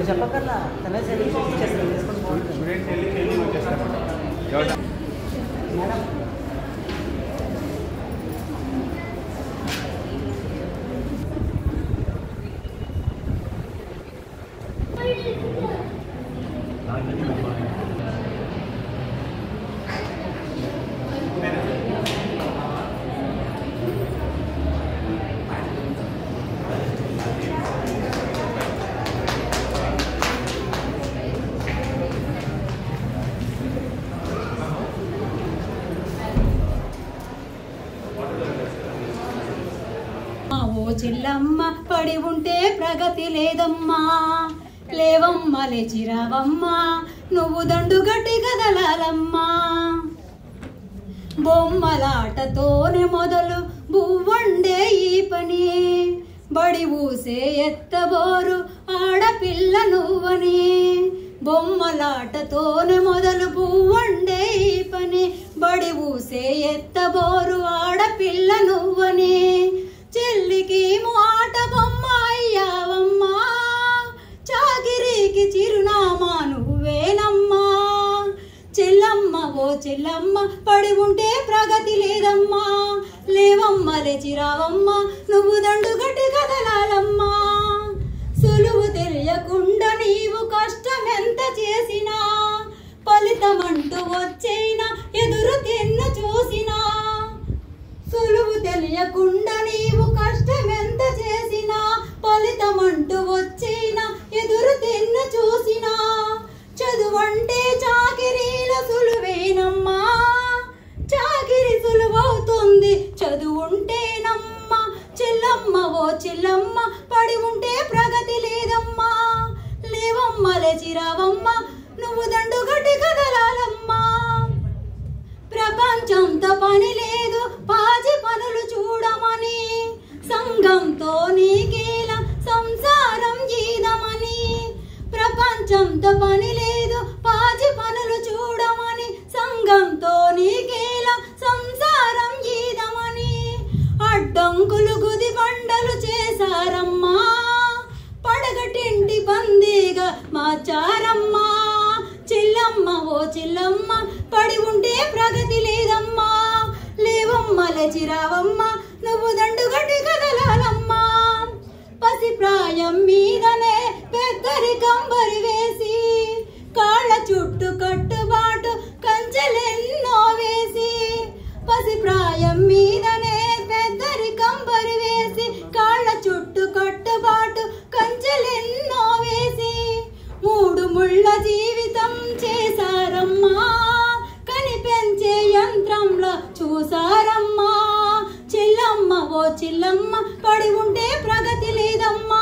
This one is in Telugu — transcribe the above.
చెప్పకల్లా తనే మేడం చెల్లమ్మ పడి ఉంటే ప్రగతి లేదమ్మా, లేవమ్మ లేచిరావమ్మా, నువ్వు దండుగట్టి కదలాలమ్మా. బొమ్మలాటతోనే మొదలు బువ్వండే ఈ పని, బడి ఊసే ఎత్తబోరు ఆడపిల్ల నువ్వని. బొమ్మలాటతోనే మొదలు బువ్వండే ఈ పని, బడి ఊసే ఎత్తబోరు ఆడపిల్ల నువ్వని. చెల్లికి మాట బొమ్మ అయ్యావమ్మా, చాకిరికి చిరునామా నువ్వేనమ్మా. చెల్లమ్మ ఓ చెల్లమ్మ పడి ఉంటే ప్రగతి లేదమ్మా, లేవమ్మ లేచిరావమ్మ, నువ్వు దండుగట్టి కదలాలమ్మా. సులువు తెలియకుండా నీవు కష్టమెంత చేసినా, ఫలితమంటూ వచ్చేనా ఎదురు తిన్ను చూసినా. సులువు తెలియకుండా నీవు కష్టమెంత చేసినా, ఫలితమంటూ వచ్చేనా ఎదురు తిన్ను చూసినా. చదువంటే చాకిరీల సులువేనమ్మా, చాకిరి సులువవుతుంది చదువుంటేనమ్మా. చెల్లమ్మ ఓ చెల్లమ్మ పడి ఉంటే ప్రగతి లేదమ్మా, లేవమ్మ లేచిరావమ్మ, నువ్వు దండుగట్టి కదలాలమ్మా. ప్రపంచంతో పని లేదు పాచి పనులు చూడమని, సంఘంతో నీకేలా సంసారం జీదమని. ప్రపంచంతో పని లేదు పాచి పనులు చూడమని, సంఘంతో నీకేలా సంసారం జీదమని. అడ్డంకులు గుది బండలు చేశారమ్మా, పడగటింటి బందీగా మార్చారమ్మా. చెల్లమ్మ ఓ చెల్లమ్మ పడి ఉంటే ప్రగతి లేదమ్మా, లేవమ్మ లేచిరావమ్మ, నువ్వు దండుగట్టి కదలాలమ్మా. పసి ప్రాయం మీదనే పెద్దరి కంబరి వేసి కాళ్ళ చుట్టూ కట్టుబాటు కంచెలెన్నో వేసి పసి ప్రాయం మీదనే పెద్దరి కంబరి వేసి కాళ్ళ చుట్టూ కట్టుబాటు కంచెలెన్నో వేసి 3 ముళ్ళ జీవితం చేశారమ్మా కనిపెంచే యంత్రంలో చూసారమ్మా చిల్లమ్మ ఓ చిల్లమ్మ పడి ఉంటే ప్రగతి లేదమ్మా